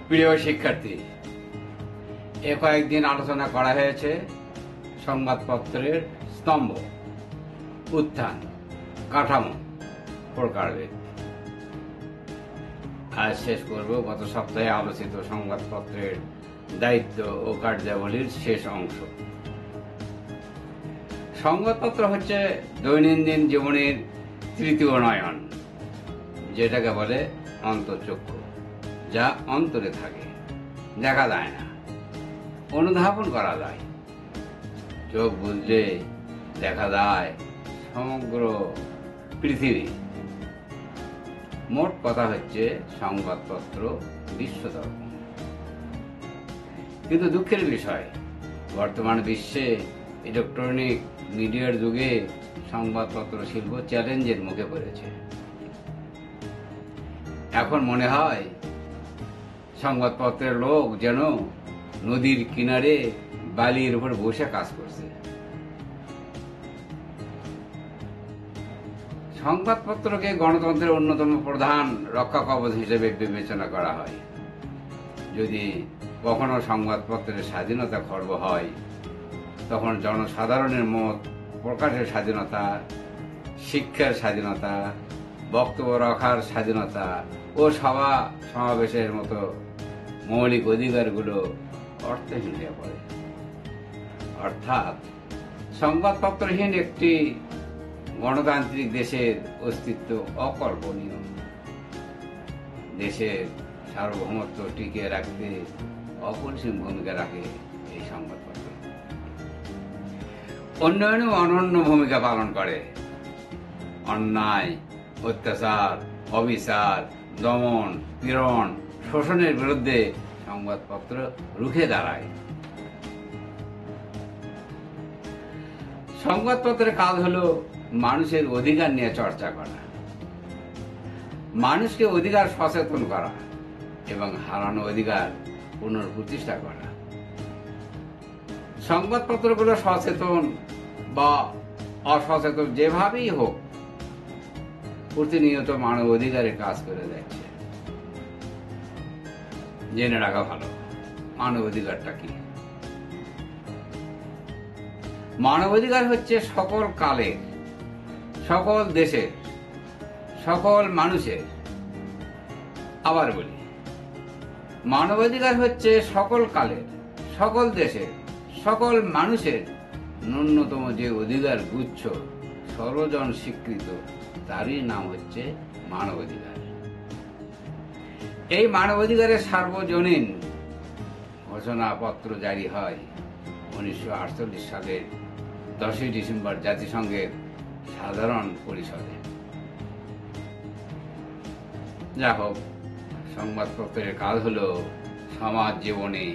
প্রিয় শিক্ষার্থী, কয়েকদিন আলোচনা করা হয়েছে সংবাদপত্রের স্তম্ভ, উত্থান, কাঠামো, প্রকারভেদ। আজ শেষ করব গত সপ্তাহে আলোচিত সংবাদপত্রের দায়িত্ব ও কার্যাবলীর শেষ অংশ। সংবাদপত্র হচ্ছে দৈনন্দিন জীবনের তৃতীয় নয়ন, যেটাকে বলে অন্তর্চক্ষু, যা অন্তরে থাকে, দেখা যায় না, অনুধাবন করা যায়। চোখ বুঝলে দেখা যায় সমগ্র পৃথিবী। মোট কথা হচ্ছে সংবাদপত্র বিশ্বদর্পণ। কিন্তু দুঃখের বিষয়, বর্তমান বিশ্বে ইলেকট্রনিক মিডিয়ার যুগে সংবাদপত্র শিল্প চ্যালেঞ্জের মুখে পড়েছে। এখন মনে হয় সংবাদপত্রের লোক যেন নদীর কিনারে বালির উপর বসে কাজ করছে। সংবাদপত্রকে গণতন্ত্রের অন্যতম প্রধান রক্ষা কবচ হিসেবে বিবেচনা করা হয়। যদি কখনো সংবাদপত্রের স্বাধীনতা খর্ব হয়, তখন জনসাধারণের মত প্রকাশের স্বাধীনতা, শিক্ষার স্বাধীনতা, বক্তব্য রাখার স্বাধীনতা ও সভা সমাবেশের মতো মৌলিক অধিকারগুলো অর্থহীন হয়ে পড়ে। অর্থাৎ সংবাদপত্রহীন একটি গণতান্ত্রিক দেশের অস্তিত্ব অকল্পনীয়। দেশের সার্বভৌমত্ব টিকিয়ে রাখতে অপরিসীম ভূমিকা রাখে এই সংবাদপত্র। উন্নয়নেও অনন্য ভূমিকা পালন করে। অন্যায়, অত্যাচার, অবিচার, দমন, পীড়ন, শোষণের বিরুদ্ধে সংবাদপত্র রুখে দাঁড়ায়। সংবাদপত্রের কাজ হলো মানুষের অধিকার নিয়ে চর্চা করা, মানুষকে অধিকার সচেতন করা এবং হারানো অধিকার পুনঃপ্রতিষ্ঠা করা। সংবাদপত্রগুলো সচেতন বা অসচেতন যেভাবেই হোক প্রতিনিয়ত মানব অধিকারের কাজ করে যাচ্ছে। জেনে রাখা ভালো, মানব অধিকারটা কি। মানবাধিকার হচ্ছে সকল কালের, সকল দেশের, সকল মানুষের। আবার বলি, মানবাধিকার হচ্ছে সকল কালের, সকল দেশের, সকল মানুষের ন্যূনতম যে অধিকার গুচ্ছ সর্বজন স্বীকৃত, তারই নাম হচ্ছে মানবাধিকার। এই মানবাধিকারের সার্বজনীন ঘোষণাপত্র জারি হয় 1948 সালের 10 ডিসেম্বর জাতিসংঘের সাধারণ পরিষদে। যা হোক, সংবাদপত্রের কাজ হলো সমাজ জীবনে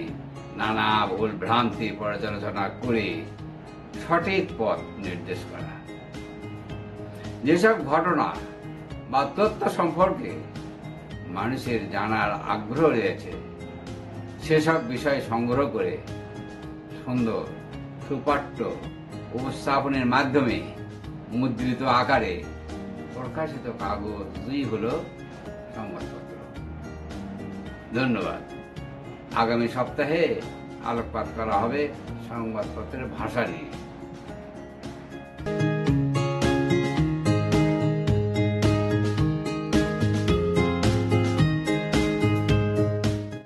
নানা ভুল ভ্রান্তি পর্যালোচনা করে সঠিক পথ নির্দেশ করা। যেসব ঘটনা বা তথ্য সম্পর্কে মানুষের জানার আগ্রহ রয়েছে, সেসব বিষয় সংগ্রহ করে সুন্দর সুপাঠ্য উপস্থাপনের মাধ্যমে মুদ্রিত আকারে প্রকাশিত কাগজই হলো সংবাদপত্র। ধন্যবাদ। আগামী সপ্তাহে আলোকপাত করা হবে সংবাদপত্রের ভাষা নিয়ে।